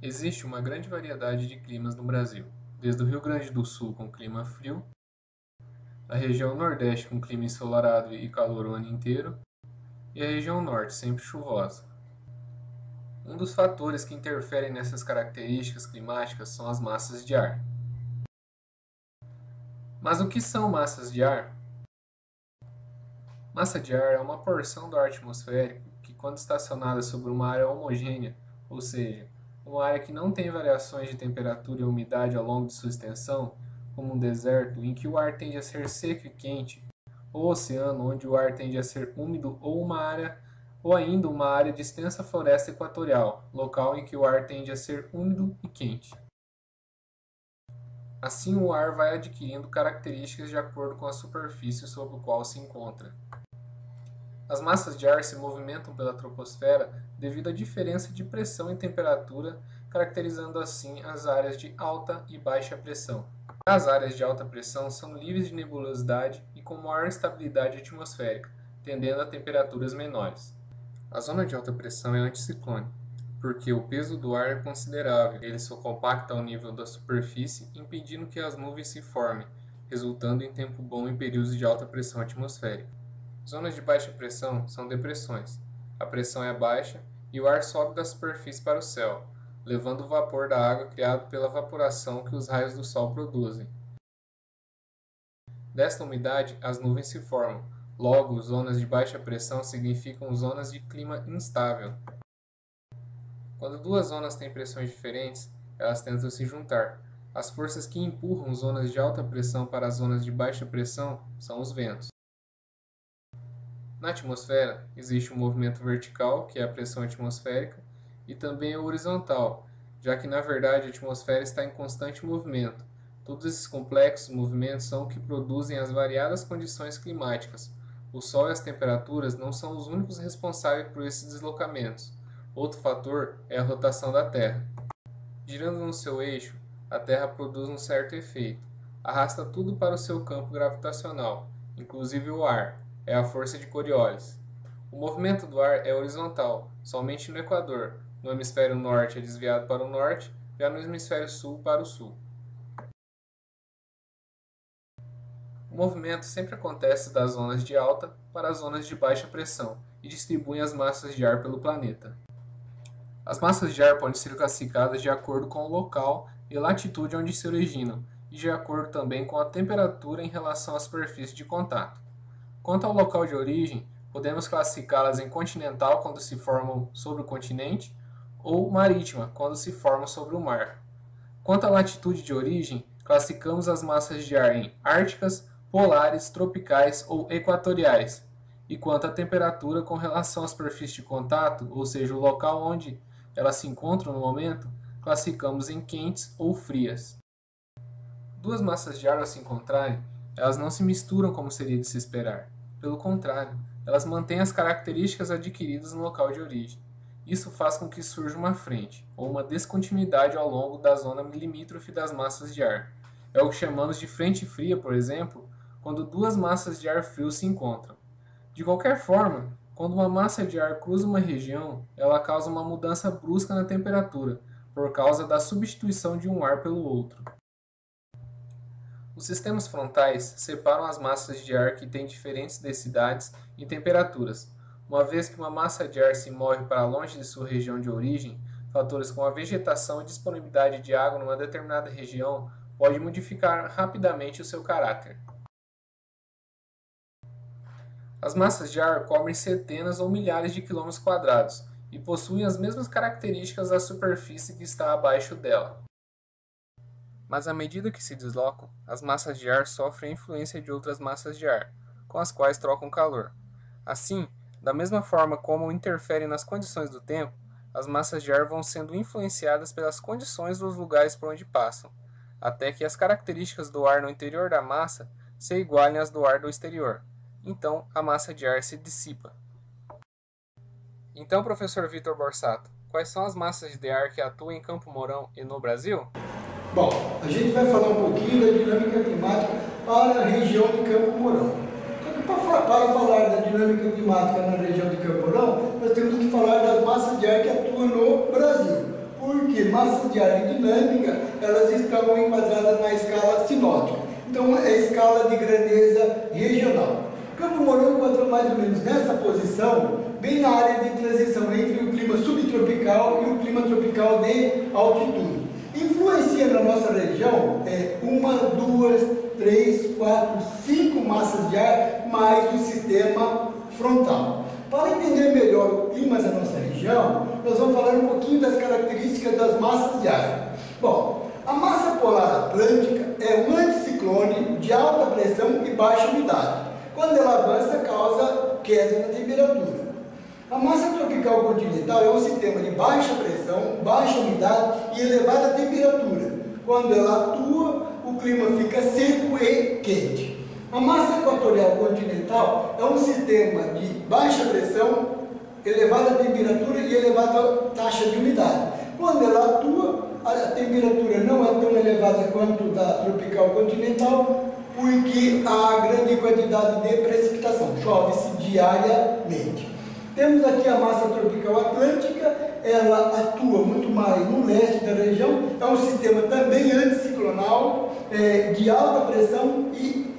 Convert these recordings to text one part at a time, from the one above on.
Existe uma grande variedade de climas no Brasil, desde o Rio Grande do Sul com clima frio, a região Nordeste com clima ensolarado e calor o ano inteiro, e a região Norte sempre chuvosa. Um dos fatores que interferem nessas características climáticas são as massas de ar. Mas o que são massas de ar? Massa de ar é uma porção do ar atmosférico que, quando estacionada sobre uma área homogênea, ou seja, uma área que não tem variações de temperatura e umidade ao longo de sua extensão, como um deserto em que o ar tende a ser seco e quente, ou oceano onde o ar tende a ser úmido, ou ainda uma área de extensa floresta equatorial, local em que o ar tende a ser úmido e quente. Assim, o ar vai adquirindo características de acordo com a superfície sobre a qual se encontra. As massas de ar se movimentam pela troposfera devido à diferença de pressão e temperatura, caracterizando assim as áreas de alta e baixa pressão. As áreas de alta pressão são livres de nebulosidade e com maior estabilidade atmosférica, tendendo a temperaturas menores. A zona de alta pressão é anticiclone, porque o peso do ar é considerável, ele se compacta ao nível da superfície, impedindo que as nuvens se formem, resultando em tempo bom em períodos de alta pressão atmosférica. Zonas de baixa pressão são depressões. A pressão é baixa e o ar sobe da superfície para o céu, levando o vapor da água criado pela evaporação que os raios do sol produzem. Desta umidade, as nuvens se formam. Logo, zonas de baixa pressão significam zonas de clima instável. Quando duas zonas têm pressões diferentes, elas tentam se juntar. As forças que empurram zonas de alta pressão para as zonas de baixa pressão são os ventos. Na atmosfera, existe um movimento vertical, que é a pressão atmosférica, e também o horizontal, já que na verdade a atmosfera está em constante movimento. Todos esses complexos movimentos são o que produzem as variadas condições climáticas. O Sol e as temperaturas não são os únicos responsáveis por esses deslocamentos. Outro fator é a rotação da Terra. Girando no seu eixo, a Terra produz um certo efeito. Arrasta tudo para o seu campo gravitacional, inclusive o ar. É a força de Coriolis. O movimento do ar é horizontal, somente no Equador. No hemisfério norte é desviado para o norte, já no hemisfério sul para o sul. O movimento sempre acontece das zonas de alta para as zonas de baixa pressão e distribui as massas de ar pelo planeta. As massas de ar podem ser classificadas de acordo com o local e latitude onde se originam, e de acordo também com a temperatura em relação à superfície de contato. Quanto ao local de origem, podemos classificá-las em continental quando se formam sobre o continente ou marítima quando se formam sobre o mar. Quanto à latitude de origem, classificamos as massas de ar em árticas, polares, tropicais ou equatoriais. E quanto à temperatura com relação à superfície de contato, ou seja, o local onde elas se encontram no momento, classificamos em quentes ou frias. Duas massas de ar ao se encontrarem, elas não se misturam como seria de se esperar. Pelo contrário, elas mantêm as características adquiridas no local de origem. Isso faz com que surja uma frente, ou uma descontinuidade ao longo da zona limítrofe das massas de ar. É o que chamamos de frente fria, por exemplo, quando duas massas de ar frio se encontram. De qualquer forma, quando uma massa de ar cruza uma região, ela causa uma mudança brusca na temperatura, por causa da substituição de um ar pelo outro. Os sistemas frontais separam as massas de ar que têm diferentes densidades e temperaturas. Uma vez que uma massa de ar se move para longe de sua região de origem, fatores como a vegetação e disponibilidade de água numa determinada região podem modificar rapidamente o seu caráter. As massas de ar cobrem centenas ou milhares de quilômetros quadrados e possuem as mesmas características da superfície que está abaixo dela. Mas à medida que se deslocam, as massas de ar sofrem a influência de outras massas de ar, com as quais trocam calor. Assim, da mesma forma como interferem nas condições do tempo, as massas de ar vão sendo influenciadas pelas condições dos lugares por onde passam, até que as características do ar no interior da massa se igualem às do ar do exterior. Então, a massa de ar se dissipa. Então, professor Vitor Borsato, quais são as massas de ar que atuam em Campo Mourão e no Brasil? Bom, a gente vai falar um pouquinho da dinâmica climática para a região de Campo Mourão. Para falar da dinâmica climática na região de Campo Mourão, nós temos que falar das massas de ar que atuam no Brasil. Por quê? massas de ar e dinâmica, elas estão enquadradas na escala sinótica. Então, é a escala de grandeza regional. Campo Mourão encontra mais ou menos nessa posição, bem na área de transição entre o clima subtropical e o clima tropical de altitude. Influencia na nossa região 1, 2, 3, 4, 5 massas de ar, mais o sistema frontal. Para entender melhor o clima da nossa região, nós vamos falar um pouquinho das características das massas de ar. Bom, a massa polar atlântica é um anticiclone de alta pressão e baixa umidade. Quando ela avança, causa queda na temperatura. A massa tropical continental é um sistema de baixa pressão, baixa umidade e elevada temperatura. Quando ela atua, o clima fica seco e quente. A massa equatorial continental é um sistema de baixa pressão, elevada temperatura e elevada taxa de umidade. Quando ela atua, a temperatura não é tão elevada quanto da tropical continental, porque há grande quantidade de precipitação, chove-se diariamente. Temos aqui a massa tropical atlântica, ela atua muito mais no leste da região, é um sistema também anticiclonal, de alta pressão e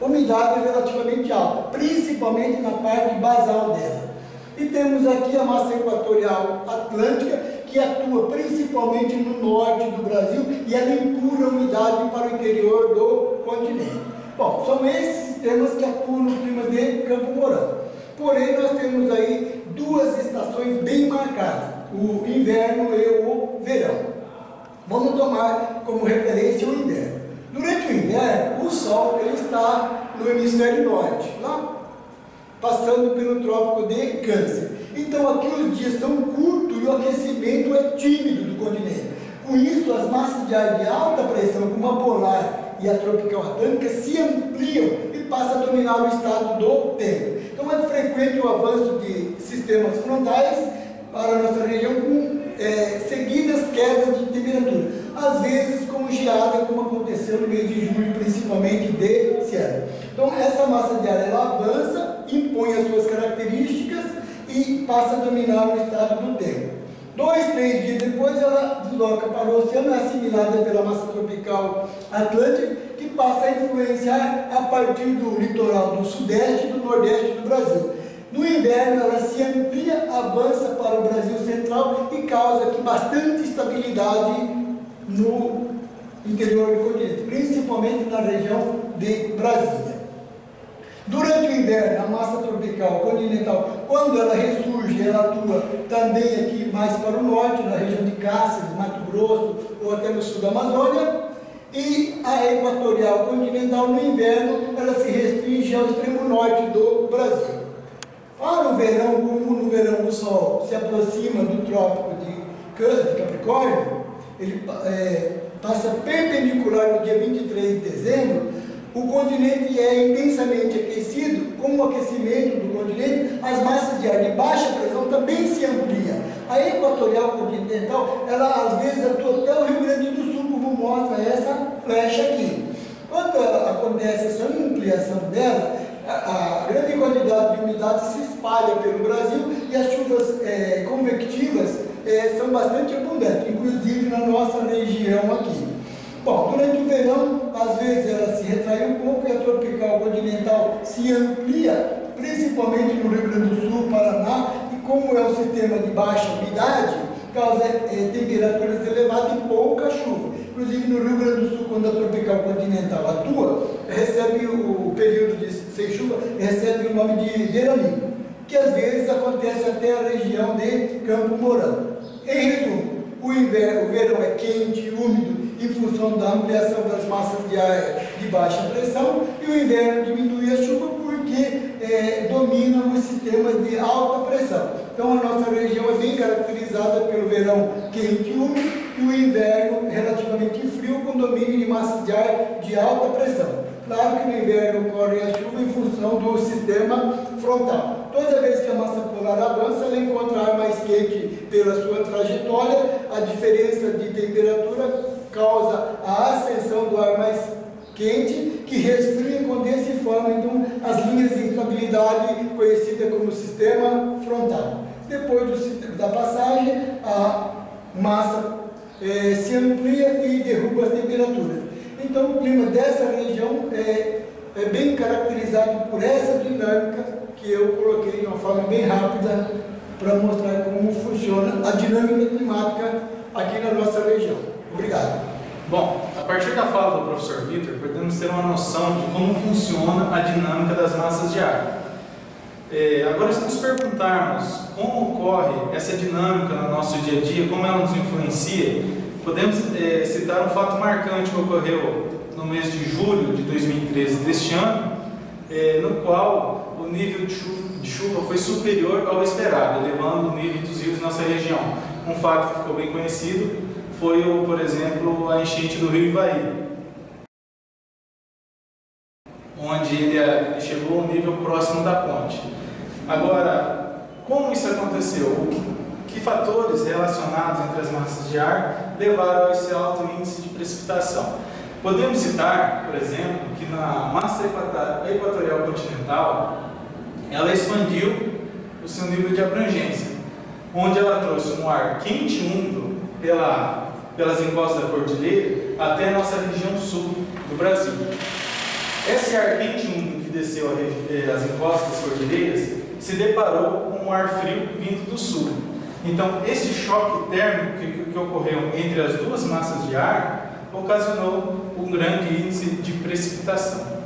umidade relativamente alta, principalmente na parte basal dela. E temos aqui a massa equatorial atlântica, que atua principalmente no norte do Brasil e ela empurra a umidade para o interior do continente. Bom, são esses sistemas que atuam no clima de Campo Mourão. Porém, nós temos aí duas estações bem marcadas, o inverno e o verão. Vamos tomar como referência o inverno. Durante o inverno, o Sol ele está no hemisfério norte, lá passando pelo trópico de Câncer. Então aqui os dias são curtos e o aquecimento é tímido do continente. Com isso, as massas de ar de alta pressão, como a polar e a tropical atlântica, se ampliam e passam a dominar o estado do tempo. Então é frequente o avanço de sistemas frontais para a nossa região com seguidas quedas de temperatura, às vezes com geada, como aconteceu no mês de julho, principalmente desse ano. Então essa massa de ar ela avança, impõe as suas características e passa a dominar o estado do tempo. 2, 3 dias depois ela desloca para o oceano, é assimilada pela massa tropical atlântica, que passa a influenciar a partir do litoral do sudeste e do nordeste do Brasil. No inverno ela se amplia, avança para o Brasil central e causa aqui bastante estabilidade no interior do continente, principalmente na região de Brasília. Durante o inverno, a massa tropical continental, quando ela ressurge, ela atua também aqui mais para o norte, na região de Cáceres, Mato Grosso ou até no sul da Amazônia. E a equatorial continental, no inverno, ela se restringe ao extremo norte do Brasil. Para o verão, como no verão o Sol se aproxima do trópico de Capricórnio, ele passa perpendicular no dia 23 de dezembro, o continente é intensamente aquecido. Com o aquecimento do continente, as massas de ar de baixa pressão também se ampliam. A equatorial continental, ela às vezes atua até o Rio Grande do Sul, como mostra essa flecha aqui. Quando acontece essa ampliação dela, a grande quantidade de umidade se espalha pelo Brasil e as chuvas convectivas são bastante abundantes, inclusive na nossa região aqui. Bom, durante o verão, às vezes ela se retrai um pouco e a tropical continental se amplia, principalmente no Rio Grande do Sul, Paraná, e como é um sistema de baixa umidade, causa temperaturas elevadas e pouca chuva. Inclusive no Rio Grande do Sul, quando a tropical continental atua, recebe o período de sem chuva, recebe o nome de veraninho, que às vezes acontece até a região de Campo Mourão. Em resumo, o verão é quente e úmido em função da ampliação das massas de ar de baixa pressão, e o inverno diminui a chuva porque domina o sistema de alta pressão. Então a nossa região é bem caracterizada pelo verão quente e úmido e o inverno relativamente frio com domínio de massas de ar de alta pressão. Claro que no inverno ocorre a chuva em função do sistema frontal. Toda vez que a massa polar avança, ela encontra ar mais quente pela sua trajetória. A diferença de temperatura causa a ascensão do ar mais quente, que resfria, condensa e forma então as linhas de instabilidade conhecidas como sistema frontal. Depois da passagem, massa se amplia e derruba as temperaturas. Então o clima dessa região é bem caracterizado por essa dinâmica que eu coloquei de uma forma bem rápida para mostrar como funciona a dinâmica climática aqui na nossa região. Obrigado. Bom, a partir da fala do professor Vitor, podemos ter uma noção de como funciona a dinâmica das massas de ar. Agora, se nos perguntarmos como ocorre essa dinâmica no nosso dia a dia, como ela nos influencia, podemos citar um fato marcante que ocorreu no mês de julho de 2013 deste ano, no qual o nível de chuva foi superior ao esperado, elevando o nível dos rios em nossa região. Um fato que ficou bem conhecido foi, por exemplo, a enchente do rio Ivaí, onde ele chegou a um nível próximo da ponte. Agora, como isso aconteceu? Que fatores relacionados entre as massas de ar levaram a esse alto índice de precipitação? Podemos citar, por exemplo, que na massa equatorial continental, ela expandiu o seu nível de abrangência, onde ela trouxe um ar quente e úmido pelas encostas da cordilheira até a nossa região sul do Brasil. Esse ar quente e úmido que desceu as encostas das cordilheiras se deparou com um ar frio vindo do sul. Então, esse choque térmico que ocorreu entre as duas massas de ar ocasionou um grande índice de precipitação.